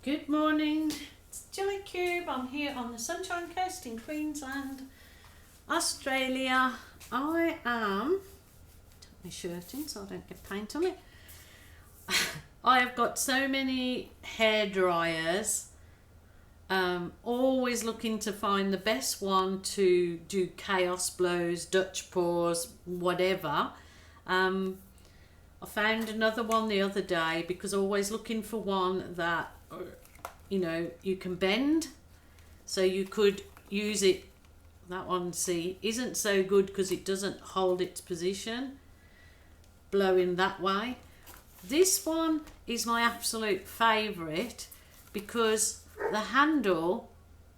Good morning, it's Jelly Cube. I'm here on the Sunshine Coast in Queensland, Australia. I am, tuck my shirt in so I don't get paint on it. I have got so many hair dryers, always looking to find the best one to do chaos blows, Dutch pours, whatever. I found another one the other day because always looking for one that, you know, you can bend, so you could use it. That one, see, isn't so good because it doesn't hold its position blowing that way. This one is my absolute favourite because the handle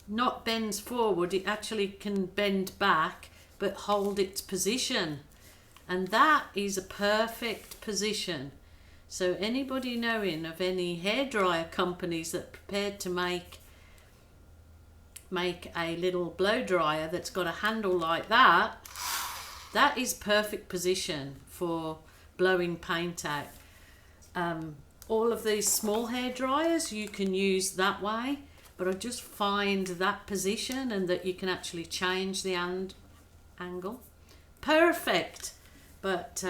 not bends forward, it actually can bend back but hold its position, and that is a perfect position. So anybody knowing of any hairdryer companies that are prepared to make a little blow dryer that's got a handle like that, that is perfect position for blowing paint out. All of these small hair dryers you can use that way, but I just find that position and that you can actually change the angle. Perfect. But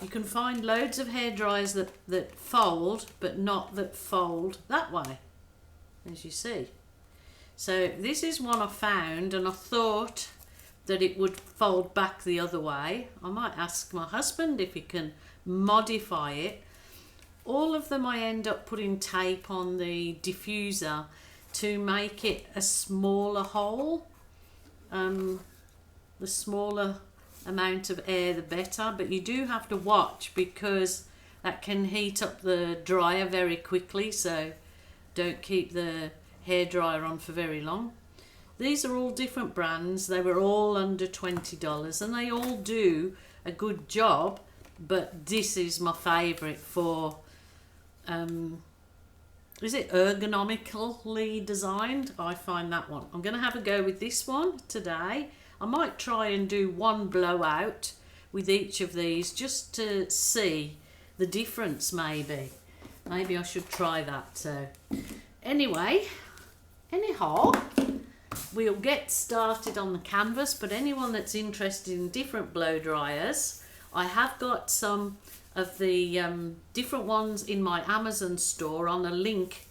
you can find loads of hair dryers that fold, but not that fold that way, as you see. So this is one I found, and I thought that it would fold back the other way. I might ask my husband if he can modify it. All of them I end up putting tape on the diffuser to make it a smaller hole. The smaller amount of air the better, but you do have to watch because that can heat up the dryer very quickly, so don't keep the hair dryer on for very long. These are all different brands. They were all under $20 and they all do a good job, but this is my favorite for is it ergonomically designed? I find that one. I'm going to have a go with this one today. I might try and do one blowout with each of these just to see the difference. Maybe I should try that. So anyhow, we'll get started on the canvas, but anyone that's interested in different blow dryers, I have got some of the different ones in my Amazon store on a link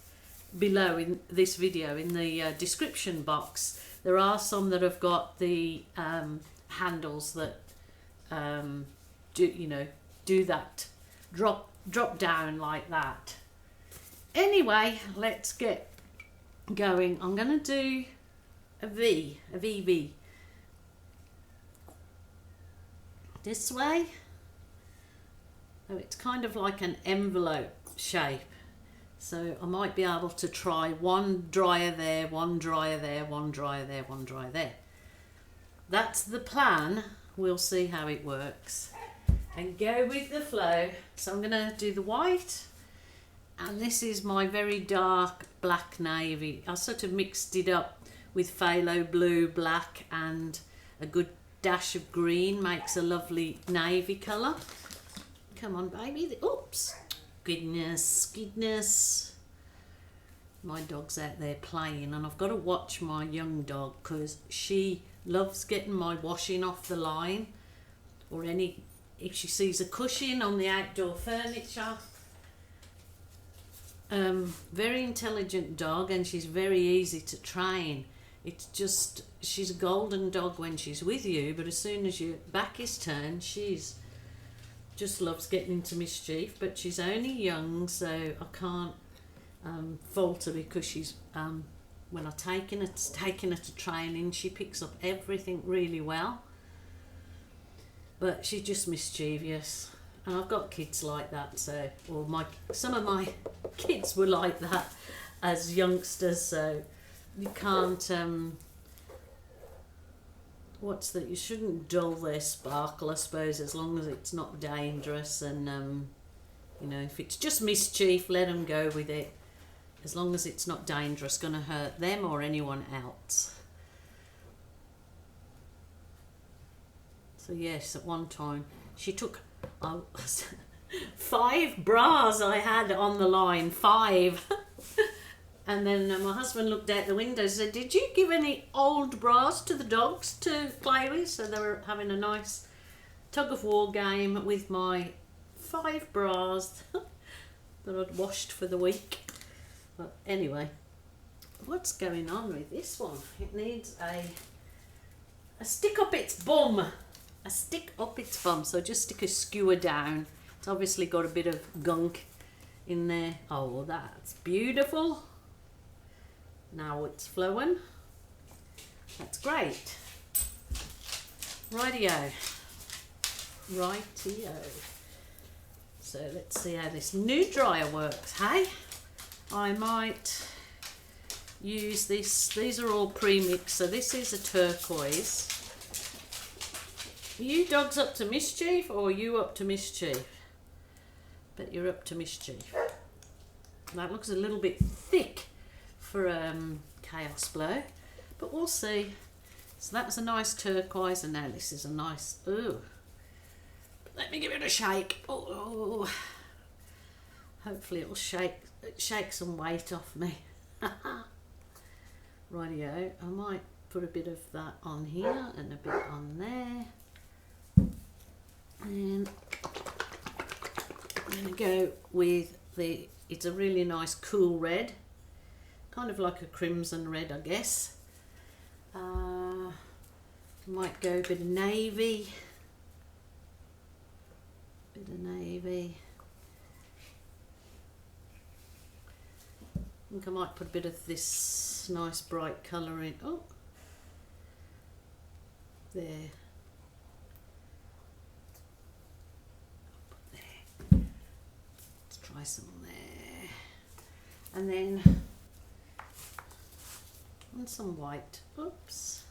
below in this video in the description box. There are some that have got the handles that do that drop down like that. Anyway, let's get going. I'm going to do a VV this way. Oh, it's kind of like an envelope shape. So I might be able to try one dryer there, one dryer there, one dryer there, one dryer there. That's the plan. We'll see how it works and go with the flow. So I'm going to do the white, and this is my very dark black navy. I sort of mixed it up with phthalo blue, black and a good dash of green. Makes a lovely navy colour. Come on, baby. Oops. Goodness. My dog's out there playing, and I've got to watch my young dog because she loves getting my washing off the line, or if she sees a cushion on the outdoor furniture. Very intelligent dog, and she's very easy to train. It's just, she's a golden dog when she's with you, but as soon as your back is turned, she's just loves getting into mischief. But she's only young, so I can't fault her because she's when I taking her to training, she picks up everything really well, but she's just mischievous. And I've got kids like that, so, or some of my kids were like that as youngsters, so you can't you shouldn't dull their sparkle, I suppose, as long as it's not dangerous. And if it's just mischief, let them go with it, as long as it's not dangerous, going to hurt them or anyone else. So yes, at one time she took 5 bras I had on the line, 5 And then my husband looked out the window and said, "Did you give any old bras to the dogs to play with?" So they were having a nice tug of war game with my 5 bras that I'd washed for the week. But anyway, what's going on with this one? It needs a stick up its bum. A stick up its bum. So just stick a skewer down. It's obviously got a bit of gunk in there. Oh, that's beautiful. Now it's flowing. That's great. Rightio. So let's see how this new dryer works, hey? I might use this. These are all pre-mixed. So this is a turquoise. Are you dogs up to mischief or are you up to mischief? Bet you're up to mischief. That looks a little bit thick for Chaos Blow, but we'll see. So that's a nice turquoise, and now this is a nice, ooh. Let me give it a shake. Oh, hopefully it'll shake some weight off me. Rightio, I might put a bit of that on here and a bit on there. And I'm going to go with it's a really nice cool red. Kind of like a crimson red, I guess. Might go a bit of navy. I think I might put a bit of this nice bright colour in. Oh, there. Let's try some there. And then on some white. Oops.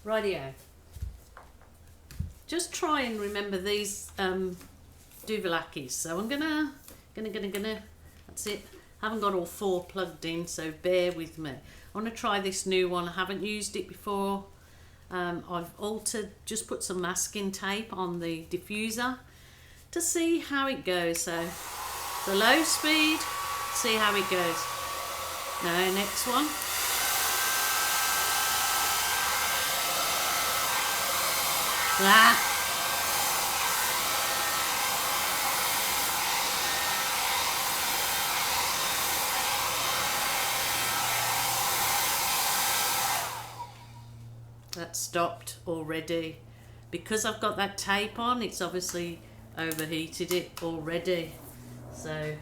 Rightio. Just try and remember these Duvalakis. So I'm gonna. That's it. Haven't got all 4 plugged in, so bear with me. I want to try this new one. I haven't used it before. I've just put some masking tape on the diffuser to see how it goes. So the low speed. See how it goes. No, next one. Ah. That stopped already. Because I've got that tape on, it's obviously overheated it already. So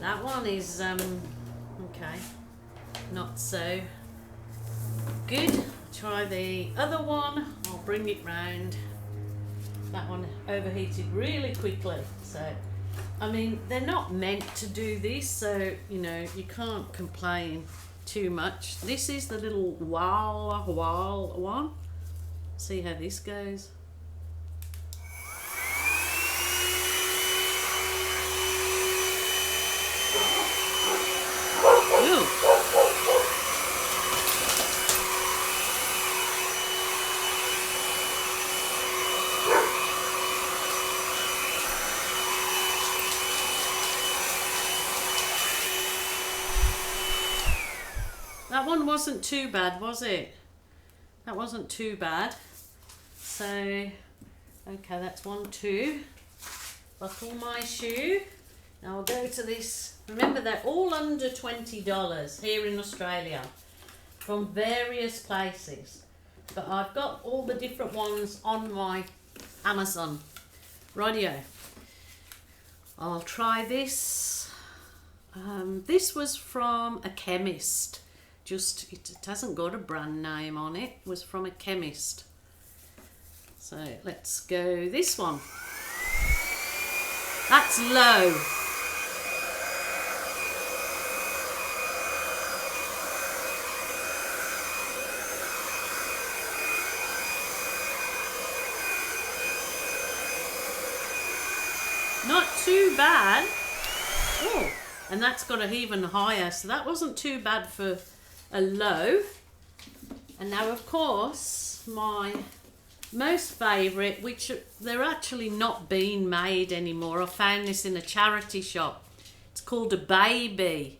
that one is okay, not so good. Try the other one. I'll bring it round. That one overheated really quickly. So I mean, they're not meant to do this, so you know you can't complain too much. This is the little wall one. See how this goes. Ooh. That one wasn't too bad, was it? That wasn't too bad. So, okay, that's 1, 2. Buckle my shoe. Now I'll go to this. Remember, they're all under $20 here in Australia from various places. But I've got all the different ones on my Amazon. Rightio. I'll try this. This was from a chemist. Just, it hasn't got a brand name on it. It was from a chemist. So let's go this one. That's low. Not too bad. Oh, and that's got an even higher. So that wasn't too bad for a low. And now of course my most favourite, which they're actually not being made anymore. I found this in a charity shop. It's called a baby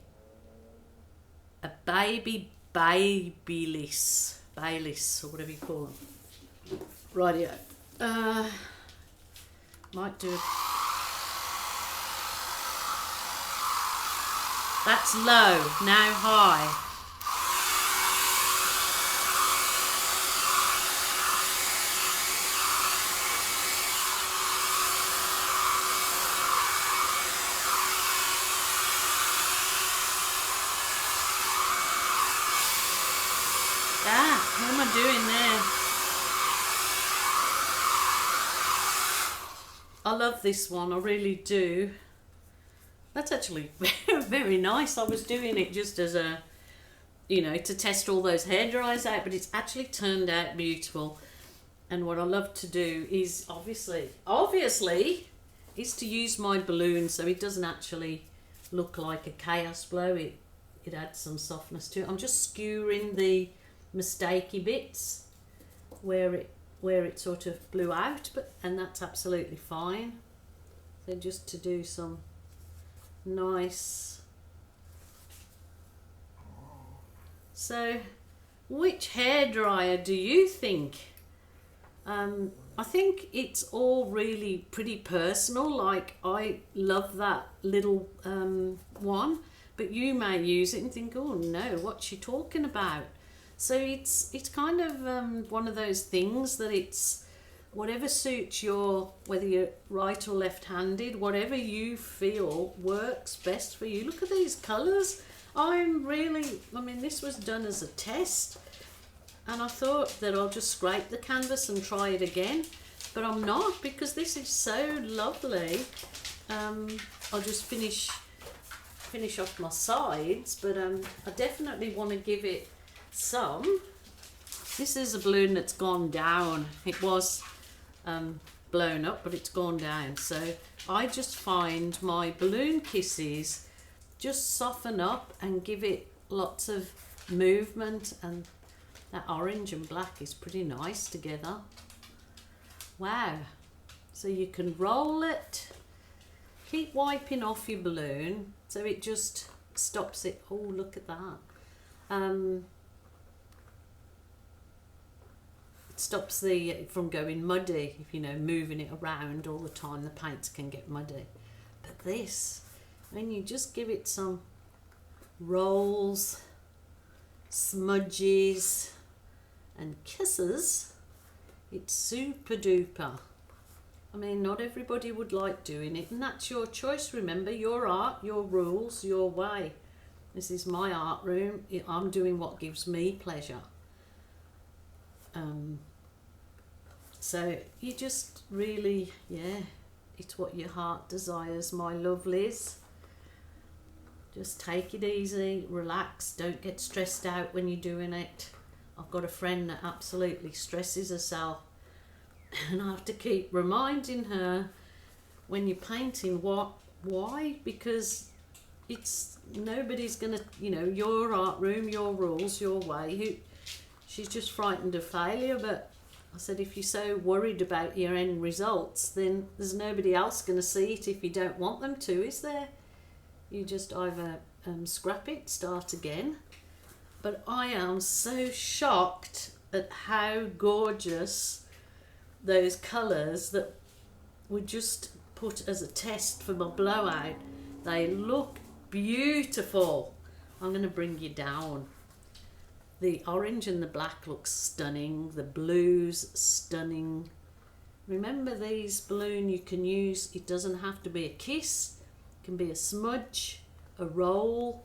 Babyliss, or whatever you call them. Rightio. Might do it. That's low, now high. What am I doing there? I love this one, I really do. That's actually very nice. I was doing it just as a, you know, to test all those hairdryers out, but it's actually turned out beautiful. And what I love to do is obviously, is to use my balloon so it doesn't actually look like a chaos blow. It adds some softness to it. I'm just skewering the mistakey bits where it sort of blew out, and that's absolutely fine. So just to do some nice. So which hairdryer do you think? I think it's all really pretty personal. Like, I love that little one, but you may use it and think, oh no, what's she talking about? So it's kind of one of those things that it's whatever suits your, whether you're right or left-handed, whatever you feel works best for you. Look at these colours. I mean, this was done as a test, and I thought that I'll just scrape the canvas and try it again, but I'm not, because this is so lovely. I'll just finish off my sides, but I definitely want to give it some. This is a balloon that's gone down. It was blown up, but it's gone down. So I just find my balloon kisses just soften up and give it lots of movement, and that orange and black is pretty nice together. Wow. So you can roll it, keep wiping off your balloon so it just stops it. Oh, look at that. It stops from going muddy. If, you know, moving it around all the time, the paints can get muddy. But this, when you just give it some rolls, smudges and kisses, it's super duper. I mean, not everybody would like doing it, and that's your choice. Remember, your art, your rules, your way. This is my art room. I'm doing what gives me pleasure. So you just really, it's what your heart desires, my lovelies. Just take it easy, relax, don't get stressed out when you're doing it. I've got a friend that absolutely stresses herself, and I have to keep reminding her, when you're painting, why? Because it's nobody's gonna, you know, your art room, your rules, your way. She's just frightened of failure. But I said, if you're so worried about your end results, then there's nobody else going to see it if you don't want them to, is there? You just either scrap it, start again. But I am so shocked at how gorgeous those colours that were just put as a test for my blowout. They look beautiful. I'm going to bring you down. The orange and the black looks stunning. The blues, stunning. Remember, these balloon you can use, it doesn't have to be a kiss. It can be a smudge, a roll.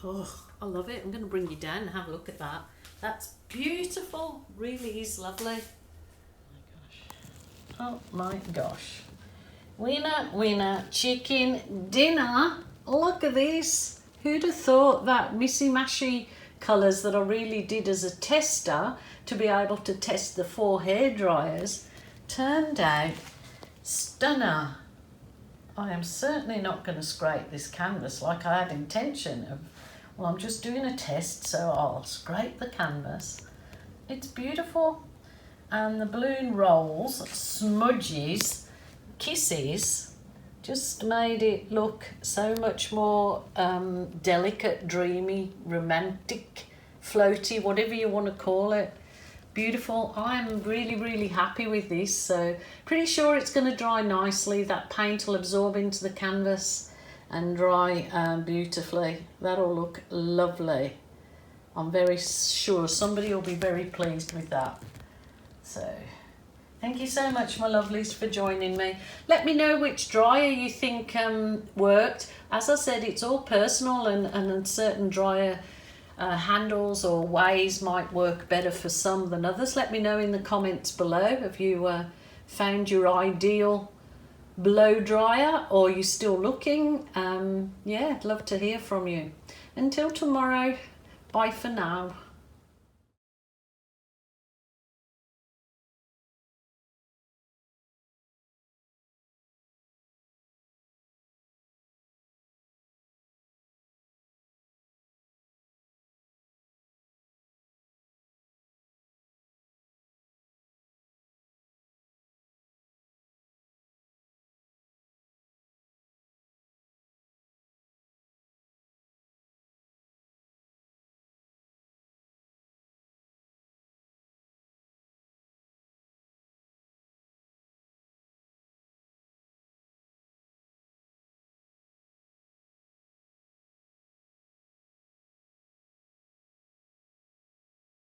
Oh, I love it. I'm going to bring you down and have a look at that. That's beautiful. Really is lovely. Oh my gosh. Winner, chicken dinner. Look at this. Who'd have thought that missy-mashy colours that I really did as a tester to be able to test the 4 hairdryers turned out stunner. I am certainly not going to scrape this canvas like I had intention of. Well, I'm just doing a test, so I'll scrape the canvas. It's beautiful. and the balloon rolls, smudges, kisses, just made it look so much more delicate, dreamy, romantic, floaty, whatever you want to call it. Beautiful. I'm really happy with this, so pretty sure it's going to dry nicely. That paint will absorb into the canvas and dry beautifully. That'll look lovely. I'm very sure somebody will be very pleased with that. So thank you so much, my lovelies, for joining me. Let me know which dryer you think worked. As I said, it's all personal, and certain dryer handles or ways might work better for some than others. Let me know in the comments below if you found your ideal blow dryer, or you're still looking. Yeah, I'd love to hear from you. Until tomorrow, bye for now.